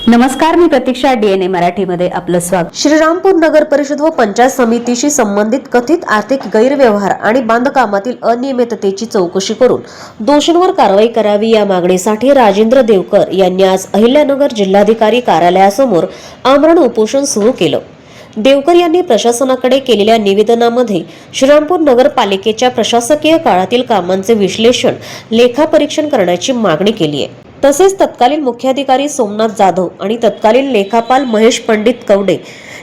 नमस्कार, मी प्रतीक्षा, DNA मराठीमध्ये आपलं स्वागत। श्रीरामपूर नगर परिषद व पंचायत समितीशी संबंधित कथित आर्थिक गैरव्यवहार आणि बांधकामातील अनियमिततेची चौकशी करून दोषींवर कारवाई करावी या मागणीसाठी राजेंद्र देवकर यांनी आज अहिल्यानगर जिल्हाधिकारी कार्यालयासमोर आमरण उपोषण सुरू केलं। देवकर यांनी प्रशासनाकडे केलेल्या निवेदनामध्ये श्रीरामपूर नगरपालिकेच्या प्रशासकीय काळातील कामांचे विश्लेषण, लेखापरीक्षण करण्याची मागणी केली आहे। तसेच तत्कालीन मुख्याधिकारी सोमनाथ जाधव आणि तत्कालीन लेखापाल महेश पंडित कवडे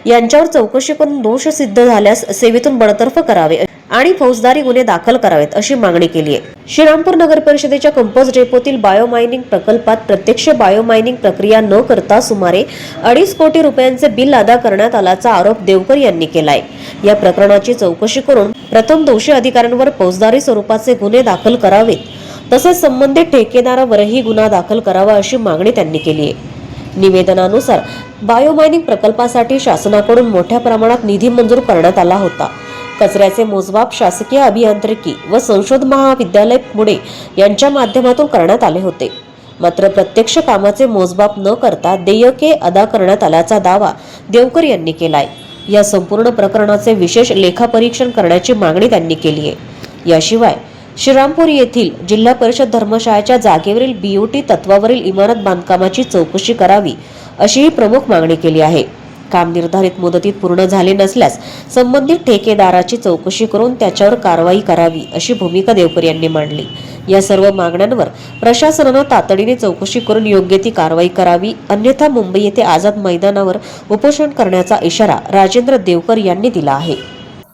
यांच्यावर चौकशी करून दोष सिद्ध झाल्यास सेवेतून बडतर्फ करावे आणि फौजदारी गुन्हे दाखल करावेत अशी मागणी केली आहे। श्रीरामपूर नगर परिषदेच्या कंपोस्ट डेपोतील बायोमायनिंग प्रकल्पात प्रत्यक्ष बायोमायनिंग प्रक्रिया न करता सुमारे 2.5 कोटी रुपयांचे बिल अदा करण्यात आल्याचा आरोप देवकर यांनी केलाय। या प्रकरणाची चौकशी करून प्रथम दोषी अधिकाऱ्यांवर फौजदारी स्वरूपाचे गुन्हे दाखल करावेत, तसेच संबंधित ठेकेदारावरही गुन्हा दाखल करावा अशी मागणी त्यांनी केली आहे। निवेदनानुसार बायोमायनिंग प्रकल्पासाठी शासनाकडून मोठ्या प्रमाणात निधी मंजूर करण्यात आला होता। कचऱ्याचे मोजमाप शासकीय अभियांत्रिकी व संशोधन महाविद्यालय पुणे यांच्या माध्यमातून करण्यात आले होते। मात्र प्रत्यक्ष कामाचे मोजमाप न करता देयके अदा करण्यात आल्याचा दावा देवकर यांनी केलाय। या संपूर्ण प्रकरणाचे विशेष लेखापरीक्षण करण्याची मागणी त्यांनी केली आहे। याशिवाय श्रीरामपूर येथील जिल्हा परिषद धर्मशाळेच्या जागेवरील BOT तत्वावरील इमारत बांधकामाची चौकशी करावी अशीही प्रमुख मागणी केली आहे। काम निर्धारित मुदतीत पूर्ण झाले नसल्यास संबंधित ठेकेदाराची चौकशी करून त्याच्यावर कारवाई करावी अशी भूमिका देवकर यांनी मांडली। या सर्व मागण्यांवर प्रशासनाने तातडीने चौकशी करून योग्य ती कारवाई करावी, अन्यथा मुंबई येथे आझाद मैदानावर उपोषण करण्याचा इशारा राजेंद्र देवकर यांनी दिला आहे।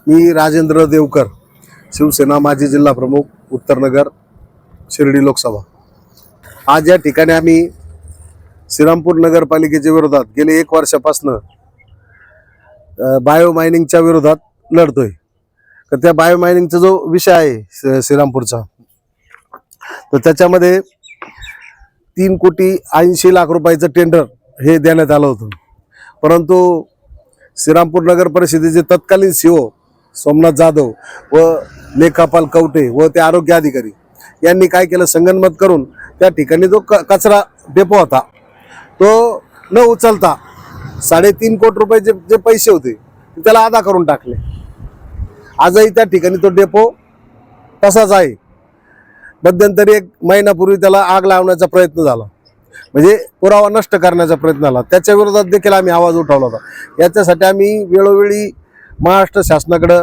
मी राजेंद्र देवकर, शिवसेना माजी जिल्हा प्रमुख, उत्तरनगर, शिर्डी लोकसभा। आज या ठिकाणी आम्ही श्रीरामपूर नगरपालिकेच्या विरोधात गेले 1 वर्षापासून बायोमायनिंगच्या विरोधात लढतोय। तर त्या बायोमायनिंगचा जो विषय आहे श्रीरामपूरचा, तर त्याच्यामध्ये 3,80,00,000 रुपयाचं टेंडर हे देण्यात आलं होतं। परंतु श्रीरामपूर नगर परिषदेचे तत्कालीन CO सोमनाथ जाधव व लेखापाल कवटे व ते आरोग्य अधिकारी यांनी काय केलं, संगनमत करून त्या ठिकाणी जो कचरा डेपो होता तो न उचलता 3.5 कोटी रुपयाचे जे पैसे होते त्याला अदा करून टाकले। आजही त्या ठिकाणी तो डेपो तसाच आहे। मध्यंतरी 1 महिन्यापूर्वी त्याला आग लावण्याचा प्रयत्न झाला, म्हणजे पुरावा नष्ट करण्याचा प्रयत्न झाला। त्याच्या विरोधात देखील आम्ही आवाज उठवला होता। याच्यासाठी आम्ही वेळोवेळी महाराष्ट्र शासनाकडे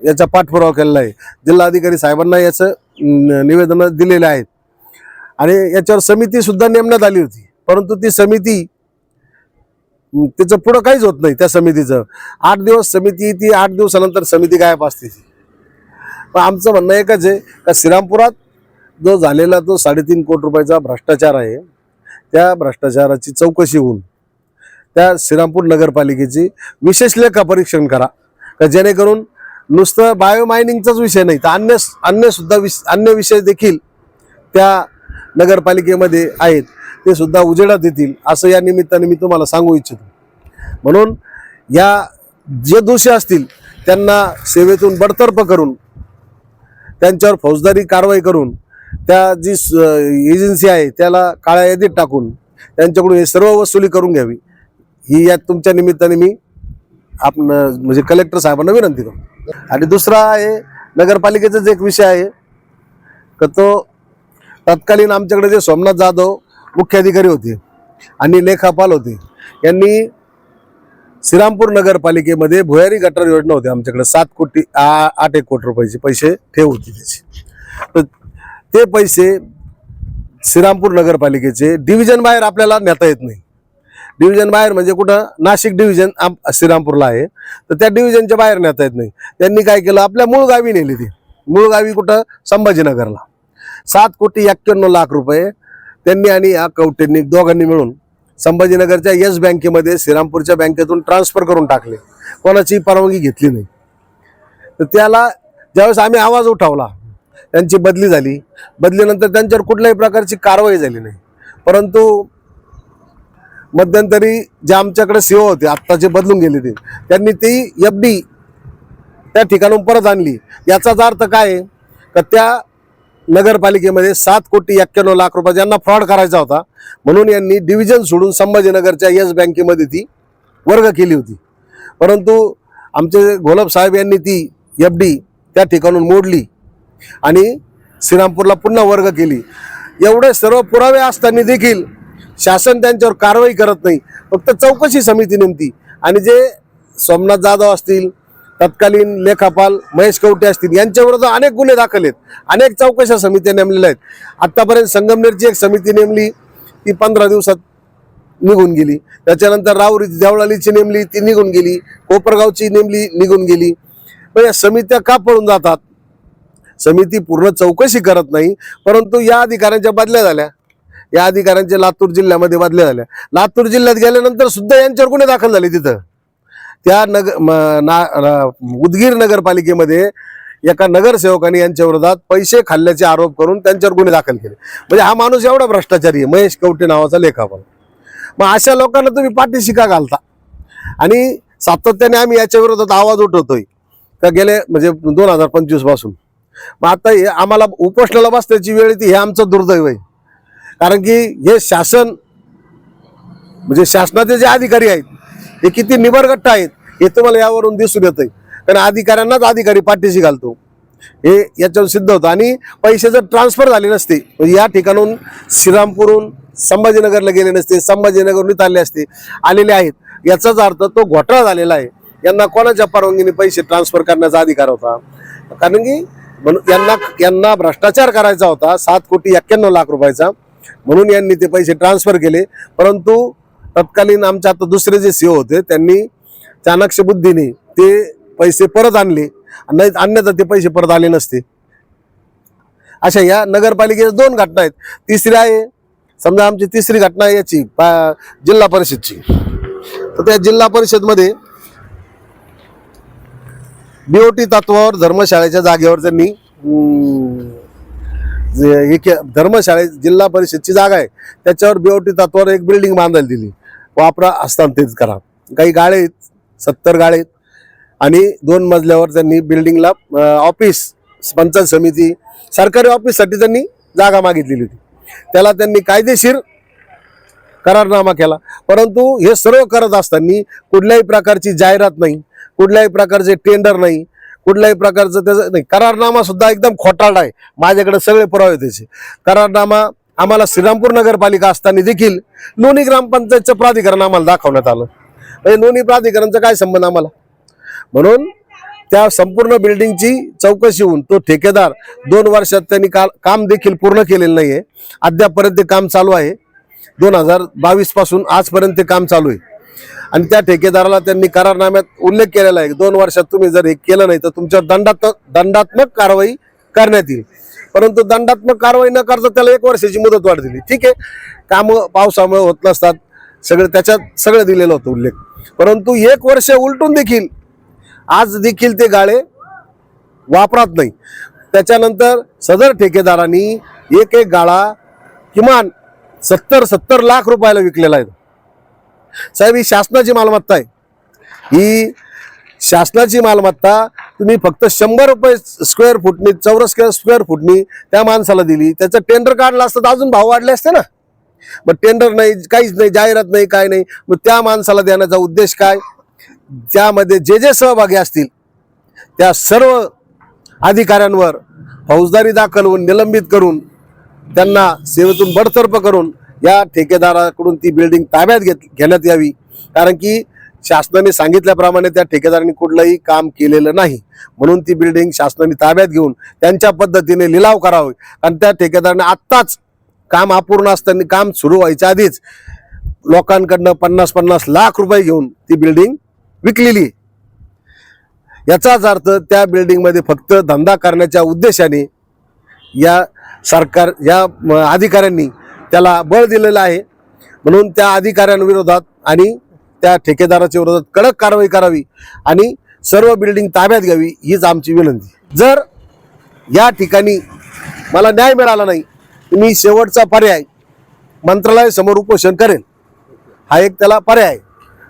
याचा पाठपुरावा केलेला आहे। जिल्हाधिकारी साहेबांना याचं निवेदन दिलेले आहेत आणि याच्यावर समिती सुद्धा नेमण्यात आली होती। परंतु ती समिती, त्याचं पुढं काहीच होत नाही। त्या समितीचं 8 दिवस समिती ती 8 दिवसानंतर समिती गायब असते। पण आमचं म्हणणं एकच आहे का श्रीरामपुरात जो झालेला तो 3.5 कोटी रुपयाचा भ्रष्टाचार आहे, त्या भ्रष्टाचाराची चौकशी होऊन त्या श्रीरामपूर नगरपालिकेची विशेष लेखापरीक्षण करा, का जेणेकरून नुसतं बायोमायनिंगचाच विषय नाही तर अन्य विषय देखील त्या नगरपालिकेमध्ये आहेत, ते सुद्धा उजेडात येतील असं या निमित्ताने मी तुम्हाला सांगू इच्छितो। म्हणून या जे दोषी असतील त्यांना सेवेतून बडतर्फ करून त्यांच्यावर फौजदारी कारवाई करून त्या जी एजन्सी आहे त्याला काळ्या यादीत टाकून त्यांच्याकडून हे सर्व वसुली करून घ्यावी, ही या तुमच्या निमित्ताने मी आपण म्हणजे कलेक्टर साहेबांना विनंती करतो। आणि दुसरा आहे नगरपालिकेचाच एक विषय आहे का तो तत्कालीन आमच्याकडे जे सोमनाथ जाधव मुख्याधिकारी होते आणि लेखापाल होते, यांनी श्रीरामपूर नगरपालिकेमध्ये भुयारी गटार योजना होती आमच्याकडे 8 कोटी रुपयाचे पैसे ठेव होती त्याची। तर ते पैसे श्रीरामपूर नगरपालिकेचे डिव्हिजन बाहेर आपल्याला नेता येत नाही। डिव्हिजन बाहेर म्हणजे कुठं, नाशिक डिव्हिजन श्रीरामपूरला आहे, तर त्या डिव्हिजनच्या बाहेर नेता येत नाही। त्यांनी काय केलं, आपल्या मूळ गावी नेली। ती मूळ गावी कुठं, संभाजीनगरला 7,91,00,000 रुपये त्यांनी आणि या कवटेंनी दोघांनी मिळून संभाजीनगरच्या येस बँकेमध्ये श्रीरामपूरच्या बँकेतून ट्रान्सफर करून टाकले, कोणाची परवानगी घेतली नाही। तर त्याला ज्यावेळेस आम्ही आवाज उठवला, त्यांची बदली झाली। बदलीनंतर त्यांच्यावर कुठल्याही प्रकारची कारवाई झाली नाही। परंतु मध्यंतरी जे आमच्याकडे CO होते, आत्ता जे बदलून गेले ते, त्यांनी ती FD त्या ठिकाणून परत आणली। याचाच अर्थ काय का त्या नगरपालिकेमध्ये 7,91,00,000 यांना फ्रॉड करायचा होता, म्हणून यांनी डिव्हिजन सोडून संभाजीनगरच्या येस बँकेमध्ये ती वर्ग केली होती. परंतु आमचे घोलप साहेब यांनी ती FD त्या ठिकाणून मोडली आणि श्रीरामपूरला पुन्हा वर्ग केली. एवढे सर्व पुरावे असताना देखील शासन त्यांच्यावर कारवाई करत नाही. फक्त चौकशी समिती नेमती आणि जे सोमनाथ जाधव असतील, तत्कालीन लेखापाल महेश कवटे असतील, यांच्याविरुद्ध अनेक गुन्हे दाखल आहेत, अनेक चौकशा समित्या नेमलेल्या आहेत. आतापर्यंत संगमनेरची एक समिती नेमली, ती 15 दिवसात निघून गेली. त्याच्यानंतर राहुरी देवळालीची नेमली, ती निघून गेली. कोपरगावची नेमली, निघून गेली. पण या समित्या का पळून जातात? समिती पूर्ण चौकशी करत नाही. परंतु या अधिकाऱ्यांच्या बदल्या झाल्या, या अधिकाऱ्यांच्या लातूर जिल्ह्यामध्ये बदल्या झाल्या. लातूर जिल्ह्यात गेल्यानंतर सुद्धा यांच्यावर गुन्हे दाखल झाले. तिथं त्या उदगीर नगरपालिकेमध्ये एका नगरसेवकाने यांच्या विरोधात पैसे खाल्ल्याचे आरोप करून त्यांच्यावर गुन्हे दाखल केले. म्हणजे हा माणूस एवढा भ्रष्टाचारी आहे, महेश कवटे नावाचा लेखापाल. मग अशा लोकांना तुम्ही पाठीशी का घालता? आणि सातत्याने आम्ही याच्या विरोधात आवाज उठवतोय का गेले म्हणजे 2025 पासून. मग आता हे आम्हाला उपोषणाला बसण्याची वेळ येते, हे आमचं दुर्दैव आहे. कारण की हे शासन म्हणजे शासनाचे जे अधिकारी आहेत हे किती निबरगट्ट आहेत हे तुम्हाला यावरून दिसून येतंय. कारण अधिकाऱ्यांनाच अधिकारी पाठीशी घालतो हे याच्यावर सिद्ध होतं. आणि पैसे जर ट्रान्सफर झाले नसते, म्हणजे या ठिकाणून श्रीरामपूरहून संभाजीनगरला गेले नसते, संभाजीनगरहून आले असते, आलेले आहेत, याचाच अर्थ तो घोटाळा झालेला आहे. यांना कोणाच्या परवानगीने पैसे ट्रान्सफर करण्याचा अधिकार होता? कारण की यांना भ्रष्टाचार करायचा होता 7,91,00,000 म्हणून यांनी ते पैसे ट्रान्सफर केले. परंतु तत्कालीन आमच्या आता दुसरे जे CEO होते त्यांनी चाणक्य बुद्धीने ते पैसे परत आणले, नाही अन्यथा ते पैसे परत आले नसते. अशा या नगरपालिकेच्या 2 घटना आहेत. तिसरी आहे, समजा आमची तिसरी घटना आहे याची जिल्हा परिषदची. तर त्या जिल्हा परिषदमध्ये BOT तत्वावर धर्मशाळेच्या जागेवर त्यांनी धर्मशाळे जिल्हा परिषदची जागा आहे त्याच्यावर BOT तत्वावर एक बिल्डिंग बांधायला दिली, वापरा हस्तांतरित करा. काही गाळे आहेत, 70 गाळे आहेत आणि 2 मजल्यावर त्यांनी बिल्डिंगला ऑफिस, पंचायत समिती, सरकारी ऑफिससाठी त्यांनी जागा मागितलेली होती. त्याला त्यांनी कायदेशीर करारनामा केला. परंतु हे सर्व करत असताना कुठल्याही प्रकारची जाहिरात नाही, कुठल्याही प्रकारचे टेंडर नाही, कुठल्याही प्रकारचं त्याचं नाही. करारनामा सुद्धा एकदम खोटारडा आहे. माझ्याकडे सगळे पुरावे त्याचे. करारनामा आम्हाला श्रीरामपूर नगरपालिका असताना देखील लोणी ग्रामपंचायतचं प्राधिकरण आम्हाला दाखवण्यात आलं. म्हणजे लोणी प्राधिकरणचा काय संबंध आम्हाला? म्हणून त्या संपूर्ण बिल्डिंगची चौकशी होऊन तो ठेकेदार 2 वर्षात त्यांनी काम देखील पूर्ण केलेलं नाहीये. अद्यापपर्यंत ते काम चालू आहे. 2022 पासून आजपर्यंत ते काम चालू आहे. आणि त्या ठेकेदाराला त्यांनी करारनाम्यात उल्लेख केलेला आहे 2 वर्षात तुम्ही जर हे केलं नाही तर तुमच्यावर दंडात्मक कारवाई करण्यात येईल. परंतु दंडात्मक कारवाई न करता त्याला 1 वर्षाची मुदत वाढ दिली. ठीक आहे, काम पावसामुळे होत नसतात, सगळं त्याच्यात सगळं दिलेलं होतं उल्लेख. परंतु 1 वर्ष उलटून देखील आज देखील ते गाळे वापरात नाही. त्याच्यानंतर सदर ठेकेदारांनी एक गाळा किमान 70 लाख रुपयाला विकलेला आहे. साहेब, ही शासनाची मालमत्ता आहे. ही शासनाची मालमत्ता तुम्ही फक्त 100 रुपये स्क्वेअर फुटनी, चौरस स्क्वेअर फुटनी त्या माणसाला दिली. त्याचं टेंडर काढलं असतं तर अजून भाव वाढले असते ना. मग टेंडर नाही, काहीच नाही, जाहिरात नाही, काय नाही. मग त्या माणसाला देण्याचा उद्देश काय? त्यामध्ये जे सहभागी असतील त्या सर्व अधिकाऱ्यांवर फौजदारी दाखल होऊन निलंबित करून त्यांना सेवेतून बडतर्फ करून या ठेकेदाराकडून ती बिल्डिंग ताब्यात घेण्यात यावी. कारण की शासनाने सांगितल्याप्रमाणे त्या ठेकेदारांनी कुठलंही काम केलेलं नाही. म्हणून ती बिल्डिंग शासनाने ताब्यात घेऊन त्यांच्या पद्धतीने लिलाव करावे. कारण त्या ठेकेदाराने आत्ताच काम अपूर्ण असताना, काम सुरू व्हायच्या आधीच लोकांकडनं 50-50 लाख रुपये घेऊन ती बिल्डिंग विकलेली. याचाच अर्थ त्या बिल्डिंगमध्ये फक्त धंदा करण्याच्या उद्देशाने या सरकार, या अधिकाऱ्यांनी त्याला बळ दिलेलं आहे. म्हणून त्या अधिकाऱ्यांविरोधात आणि त्या ठेकेदाराच्या विरोधात कडक कारवाई करावी आणि सर्व बिल्डिंग ताब्यात घ्यावी हीच आमची विनंती. जर या ठिकाणी मला न्याय मिळाला नाही, मी शेवटचा पर्याय मंत्रालयासमोर उपोषण करेन. हा एक त्याला पर्याय आहे.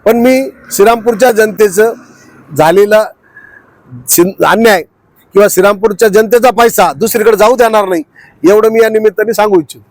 पण मी श्रीरामपूरच्या जनतेचं झालेला अन्याय किंवा श्रीरामपूरच्या जनतेचा पैसा दुसरीकडे जाऊ देणार नाही, एवढं मी या निमित्ताने सांगू इच्छितो.